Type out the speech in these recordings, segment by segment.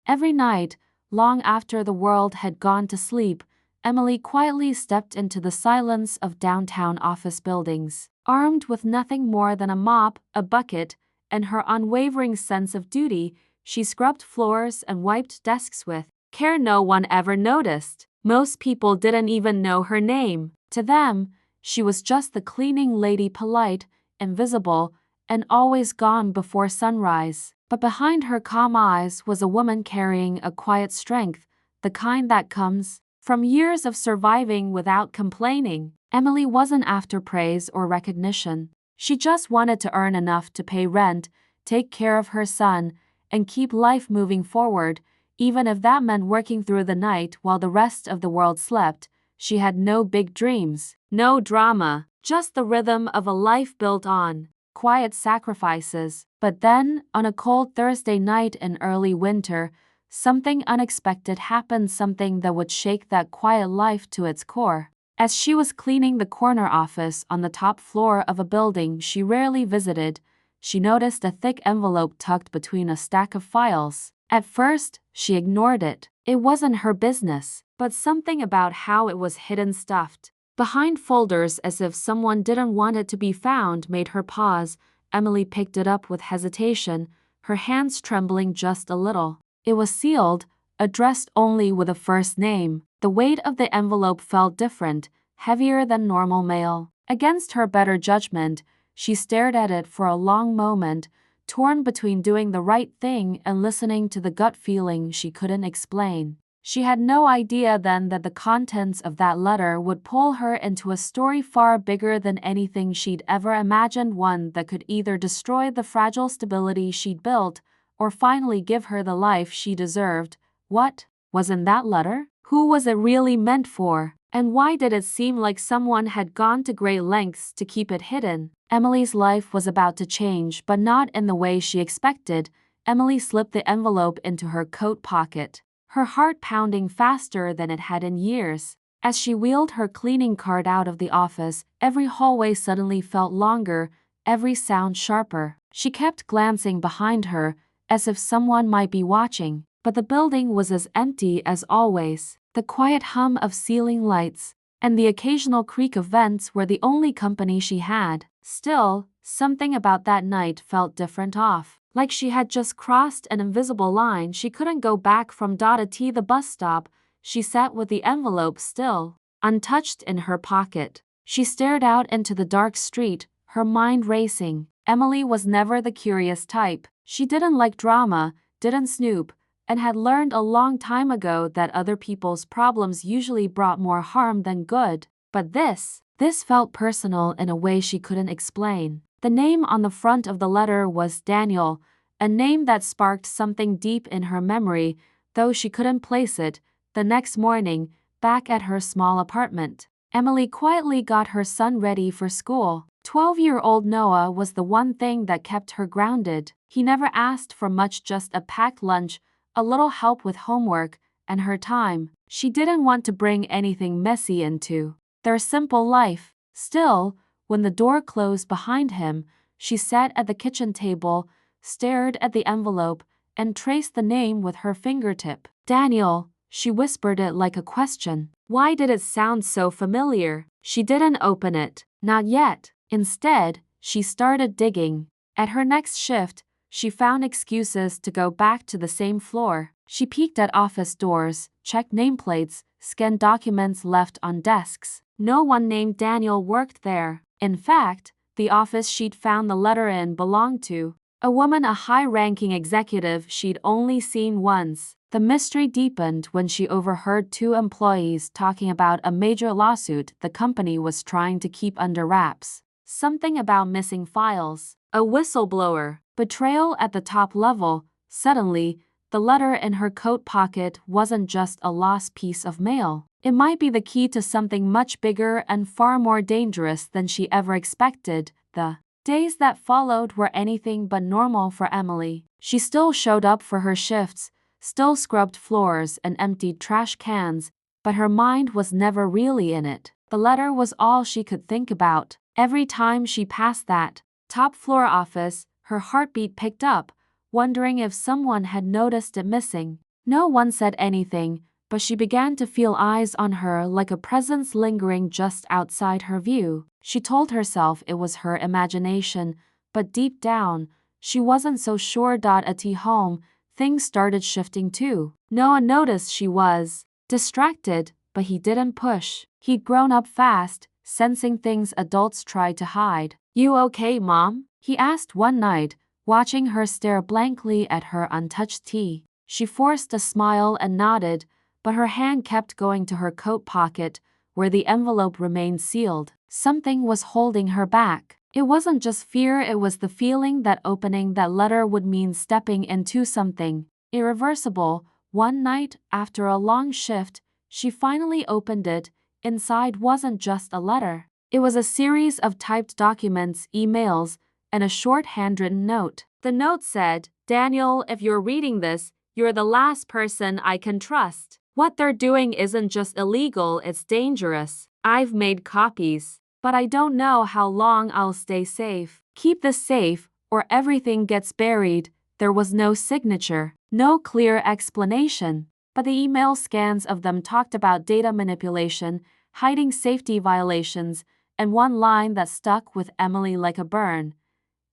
Every night, long after the world had gone to sleep, Emily quietly stepped into the silence of downtown office buildings. Armed with nothing more than a mop, a bucket, and her unwavering sense of duty, she scrubbed floors and wiped desks with care no one ever noticed. Most people didn't even know her name. To them, she was just the cleaning lady, polite, invisible, and always gone before sunrise. But behind her calm eyes was a woman carrying a quiet strength, the kind that comes from years of surviving without complaining. Emily wasn't after praise or recognition. She just wanted to earn enough to pay rent, take care of her son, and keep life moving forward, even if that meant working through the night while the rest of the world slept. She had no big dreams, no drama, just the rhythm of a life built on quiet sacrifices. But then, on a cold Thursday night in early winter, something unexpected happened, something that would shake that quiet life to its core. As she was cleaning the corner office on the top floor of a building she rarely visited, she noticed a thick envelope tucked between a stack of files. At first, she ignored it. It wasn't her business, but something about how it was hidden, stuffed behind folders as if someone didn't want it to be found, made her pause. Emily picked it up with hesitation, her hands trembling just a little. It was sealed, addressed only with a first name. The weight of the envelope felt different, heavier than normal mail. Against her better judgment, she stared at it for a long moment, torn between doing the right thing and listening to the gut feeling she couldn't explain. She had no idea then that the contents of that letter would pull her into a story far bigger than anything she'd ever imagined, one that could either destroy the fragile stability she'd built or finally give her the life she deserved. What was in that letter? Who was it really meant for? And why did it seem like someone had gone to great lengths to keep it hidden? Emily's life was about to change, but not in the way she expected. Emily slipped the envelope into her coat pocket, her heart pounding faster than it had in years. As she wheeled her cleaning cart out of the office, every hallway suddenly felt longer, every sound sharper. She kept glancing behind her, as if someone might be watching, but the building was as empty as always. The quiet hum of ceiling lights and the occasional creak of vents were the only company she had. Still, something about that night felt different, off. Like she had just crossed an invisible line she couldn't go back from. At the bus stop, she sat with the envelope still untouched in her pocket. She stared out into the dark street, her mind racing. Emily was never the curious type. She didn't like drama, didn't snoop, and had learned a long time ago that other people's problems usually brought more harm than good. But this felt personal in a way she couldn't explain. The name on the front of the letter was Daniel, a name that sparked something deep in her memory, though she couldn't place it. The next morning, back at her small apartment, Emily quietly got her son ready for school. 12-year-old Noah was the one thing that kept her grounded. He never asked for much, just a packed lunch, a little help with homework, and her time. She didn't want to bring anything messy into their simple life. Still, when the door closed behind him, she sat at the kitchen table, stared at the envelope, and traced the name with her fingertip. Daniel, she whispered it like a question. Why did it sound so familiar? She didn't open it. Not yet. Instead, she started digging. At her next shift, she found excuses to go back to the same floor. She peeked at office doors, checked nameplates, scanned documents left on desks. No one named Daniel worked there. In fact, the office she'd found the letter in belonged to a woman, a high-ranking executive she'd only seen once. The mystery deepened when she overheard two employees talking about a major lawsuit the company was trying to keep under wraps. Something about missing files, a whistleblower, betrayal at the top level. Suddenly, the letter in her coat pocket wasn't just a lost piece of mail. It might be the key to something much bigger and far more dangerous than she ever expected. The days that followed were anything but normal for Emily. She still showed up for her shifts, still scrubbed floors and emptied trash cans, but her mind was never really in it. The letter was all she could think about. Every time she passed that top floor office, her heartbeat picked up, wondering if someone had noticed it missing. No one said anything, but she began to feel eyes on her, like a presence lingering just outside her view. She told herself it was her imagination, but deep down, she wasn't so sure. At home, things started shifting too. Noah noticed she was distracted, but he didn't push. He'd grown up fast, sensing things adults tried to hide. "You okay, Mom?" he asked one night, watching her stare blankly at her untouched tea. She forced a smile and nodded, but her hand kept going to her coat pocket, where the envelope remained sealed. Something was holding her back. It wasn't just fear, it was the feeling that opening that letter would mean stepping into something irreversible. One night, after a long shift, she finally opened it. Inside wasn't just a letter. It was a series of typed documents, emails, and a short handwritten note. The note said, "Daniel, if you're reading this, you're the last person I can trust. What they're doing isn't just illegal, it's dangerous. I've made copies, but I don't know how long I'll stay safe. Keep this safe, or everything gets buried." There was no signature, no clear explanation, but the email scans of them talked about data manipulation, hiding safety violations, and one line that stuck with Emily like a burn: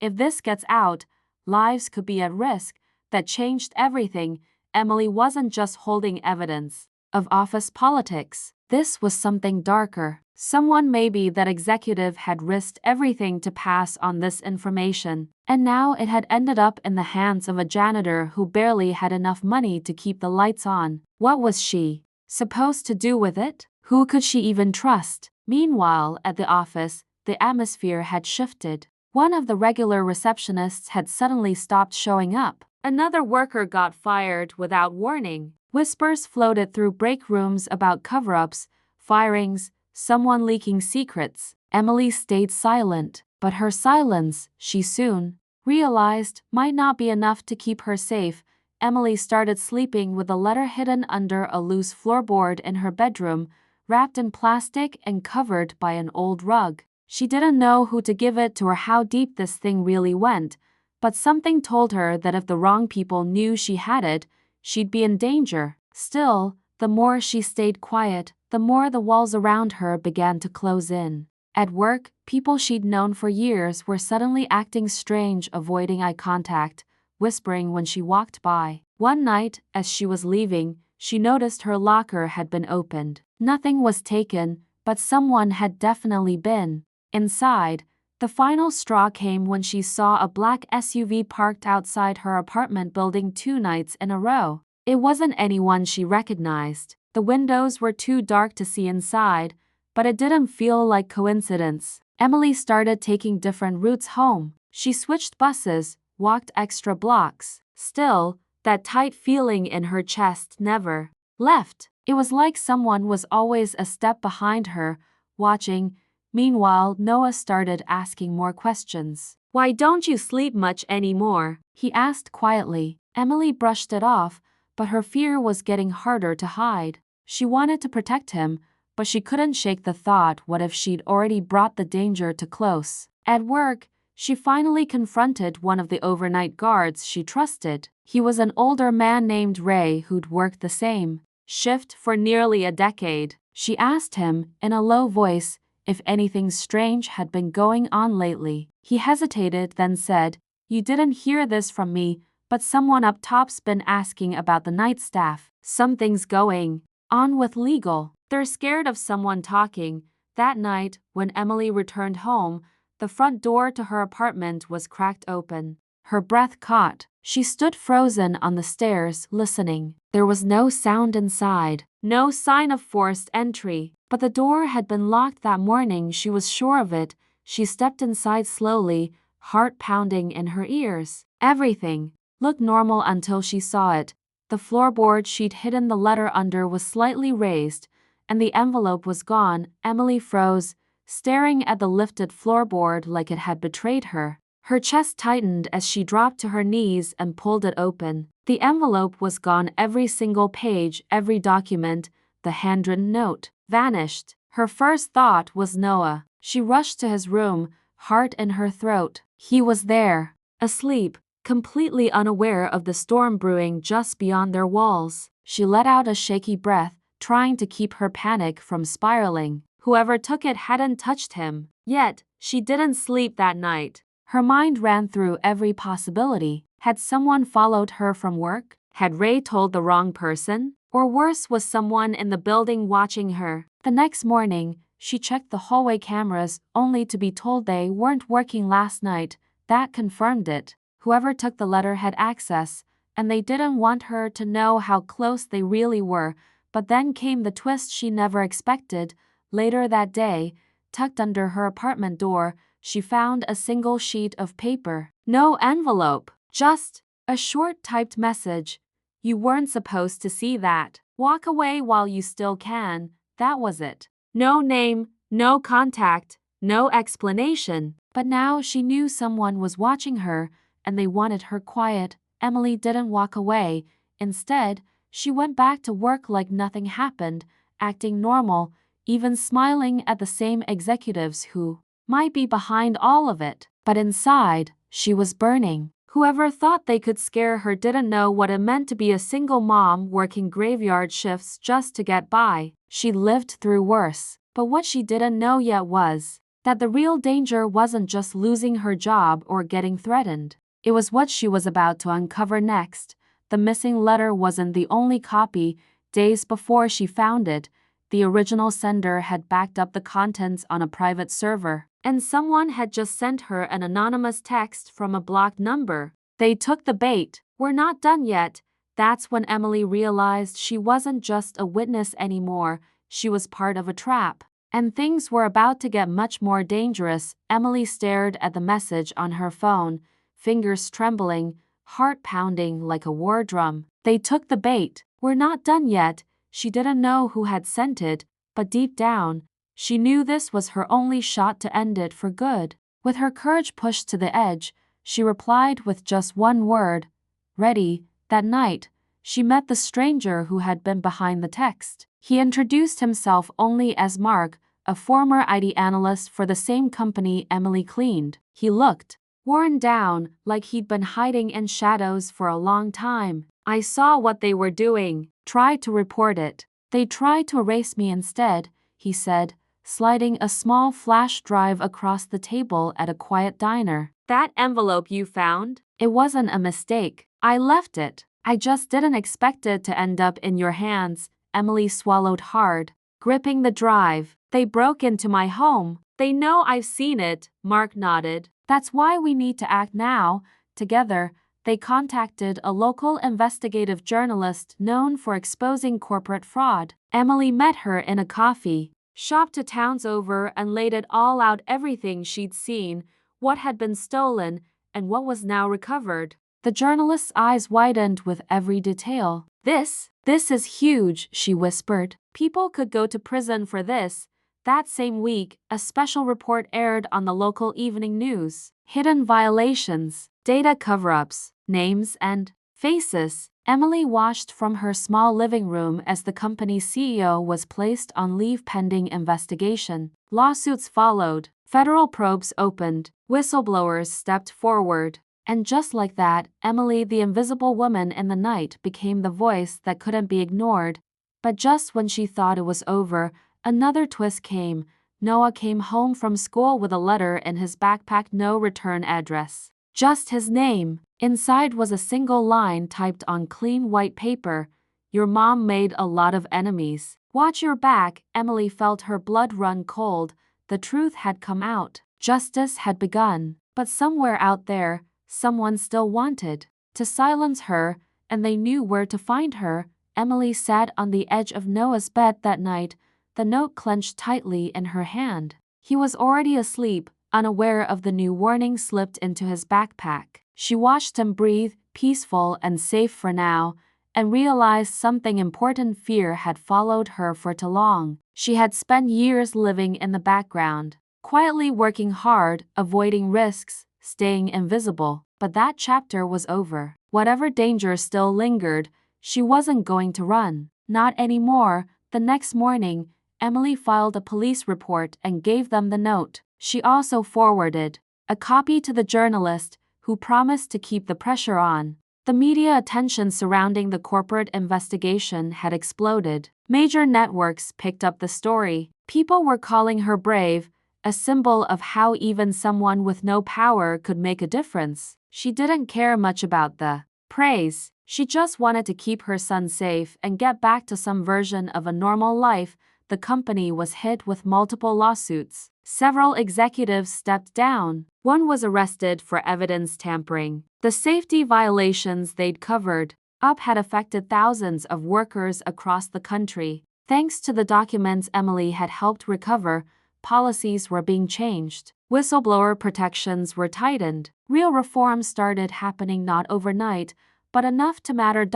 "If this gets out, lives could be at risk." That changed everything. Emily wasn't just holding evidence of office politics. This was something darker. Someone, maybe that executive, had risked everything to pass on this information, and now it had ended up in the hands of a janitor who barely had enough money to keep the lights on. What was she supposed to do with it? Who could she even trust? Meanwhile, at the office, the atmosphere had shifted. One of the regular receptionists had suddenly stopped showing up. Another worker got fired without warning. Whispers floated through break rooms about cover-ups, firings, someone leaking secrets. Emily stayed silent, but her silence, she soon realized, might not be enough to keep her safe. Emily started sleeping with the letter hidden under a loose floorboard in her bedroom, wrapped in plastic and covered by an old rug. She didn't know who to give it to or how deep this thing really went, but something told her that if the wrong people knew she had it, she'd be in danger. Still, the more she stayed quiet, the more the walls around her began to close in. At work, people she'd known for years were suddenly acting strange, avoiding eye contact, whispering when she walked by. One night, as she was leaving, she noticed her locker had been opened. Nothing was taken, but someone had definitely been inside. The final straw came when she saw a black SUV parked outside her apartment building 2 nights in a row. It wasn't anyone she recognized. The windows were too dark to see inside, but it didn't feel like coincidence. Emily started taking different routes home. She switched buses, walked extra blocks. Still, that tight feeling in her chest never left. It was like someone was always a step behind her, watching. Meanwhile, Noah started asking more questions. "Why don't you sleep much anymore?" he asked quietly. Emily brushed it off, but her fear was getting harder to hide. She wanted to protect him, but she couldn't shake the thought, what if she'd already brought the danger too close? At work, she finally confronted one of the overnight guards she trusted. He was an older man named Ray who'd worked the same shift for nearly a decade. She asked him, in a low voice, if anything strange had been going on lately. He hesitated, then said, "You didn't hear this from me, but someone up top's been asking about the night staff. Something's going on with legal. They're scared of someone talking." That night, when Emily returned home, the front door to her apartment was cracked open. Her breath caught. She stood frozen on the stairs, listening. There was no sound inside, no sign of forced entry. But the door had been locked that morning, she was sure of it. She stepped inside slowly, heart pounding in her ears. Everything looked normal until she saw it. The floorboard she'd hidden the letter under was slightly raised, and the envelope was gone. Emily froze, staring at the lifted floorboard like it had betrayed her. Her chest tightened as she dropped to her knees and pulled it open. The envelope was gone, every single page, every document, the handwritten note vanished. Her first thought was Noah. She rushed to his room, heart in her throat. He was there, asleep, completely unaware of the storm brewing just beyond their walls. She let out a shaky breath, trying to keep her panic from spiraling. Whoever took it hadn't touched him. Yet, she didn't sleep that night. Her mind ran through every possibility. Had someone followed her from work? Had Ray told the wrong person? Or worse, was someone in the building watching her? The next morning, she checked the hallway cameras only to be told they weren't working last night. That confirmed it. Whoever took the letter had access, and they didn't want her to know how close they really were. But then came the twist she never expected. Later that day, tucked under her apartment door, she found a single sheet of paper. No envelope, just a short typed message. You weren't supposed to see that. Walk away while you still can. That was it. No name, no contact, no explanation. But now she knew someone was watching her, and they wanted her quiet. Emily didn't walk away. Instead, she went back to work like nothing happened, acting normal, even smiling at the same executives who might be behind all of it. But inside, she was burning. Whoever thought they could scare her didn't know what it meant to be a single mom working graveyard shifts just to get by. She lived through worse. But what she didn't know yet was that the real danger wasn't just losing her job or getting threatened. It was what she was about to uncover next. The missing letter wasn't the only copy. Days before she found it, the original sender had backed up the contents on a private server, and someone had just sent her an anonymous text from a blocked number. They took the bait. We're not done yet. That's when Emily realized she wasn't just a witness anymore. She was part of a trap. And things were about to get much more dangerous. Emily stared at the message on her phone, fingers trembling, heart pounding like a war drum. They took the bait. We're not done yet. She didn't know who had sent it, but deep down, she knew this was her only shot to end it for good. With her courage pushed to the edge, she replied with just one word, ready. That night, she met the stranger who had been behind the text. He introduced himself only as Mark, a former IT analyst for the same company Emily cleaned. He looked worn down, like he'd been hiding in shadows for a long time. I saw what they were doing, tried to report it. They tried to erase me instead, he said, sliding a small flash drive across the table at a quiet diner. That envelope you found? It wasn't a mistake. I left it. I just didn't expect it to end up in your hands. Emily swallowed hard, gripping the drive. They broke into my home. They know I've seen it, Mark nodded. That's why we need to act now. Together, they contacted a local investigative journalist known for exposing corporate fraud. Emily met her in a coffee shop 2 towns over and laid it all out, everything she'd seen, what had been stolen, and what was now recovered. The journalist's eyes widened with every detail. This is huge, she whispered. People could go to prison for this. That same week, a special report aired on the local evening news. Hidden violations, data cover-ups, names and faces. Emily watched from her small living room as the company's CEO was placed on leave pending investigation. Lawsuits followed. Federal probes opened. Whistleblowers stepped forward. And just like that, Emily, the invisible woman in the night, became the voice that couldn't be ignored. But just when she thought it was over, another twist came. Noah came home from school with a letter in his backpack, no return address. Just his name. Inside was a single line typed on clean white paper. Your mom made a lot of enemies. Watch your back. Emily felt her blood run cold. The truth had come out. Justice had begun. But somewhere out there, someone still wanted to silence her, and they knew where to find her. Emily sat on the edge of Noah's bed that night, the note clenched tightly in her hand. He was already asleep, unaware of the new warning slipped into his backpack. She watched him breathe, peaceful and safe for now, and realized something important. Fear had followed her for too long. She had spent years living in the background, quietly working hard, avoiding risks, staying invisible. But that chapter was over. Whatever danger still lingered, she wasn't going to run. Not anymore. The next morning, Emily filed a police report and gave them the note. She also forwarded a copy to the journalist, who promised to keep the pressure on. The media attention surrounding the corporate investigation had exploded. Major networks picked up the story. People were calling her brave, a symbol of how even someone with no power could make a difference. She didn't care much about the praise. She just wanted to keep her son safe and get back to some version of a normal life. The company was hit with multiple lawsuits. Several executives stepped down. One was arrested for evidence tampering. The safety violations they'd covered up had affected thousands of workers across the country. Thanks to the documents Emily had helped recover, policies were being changed. Whistleblower protections were tightened. Real reforms started happening not overnight, but enough to matter.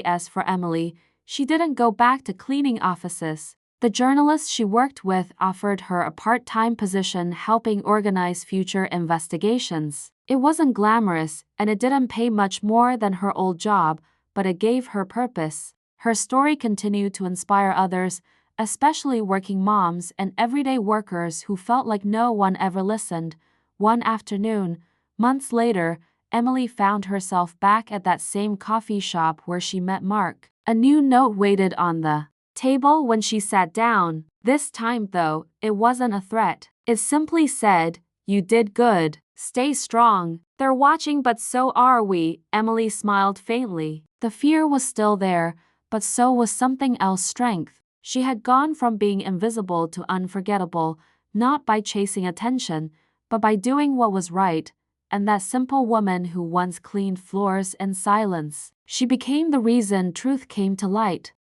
As for Emily, she didn't go back to cleaning offices. The journalists she worked with offered her a part-time position helping organize future investigations. It wasn't glamorous, and it didn't pay much more than her old job, but it gave her purpose. Her story continued to inspire others, especially working moms and everyday workers who felt like no one ever listened. One afternoon, months later, Emily found herself back at that same coffee shop where she met Mark. A new note waited on the table when she sat down. This time, though, it wasn't a threat. It simply said, "You did good. Stay strong. They're watching, but so are we." Emily smiled faintly. The fear was still there, but so was something else: strength. She had gone from being invisible to unforgettable, not by chasing attention, but by doing what was right. And that simple woman who once cleaned floors in silence, she became the reason truth came to light.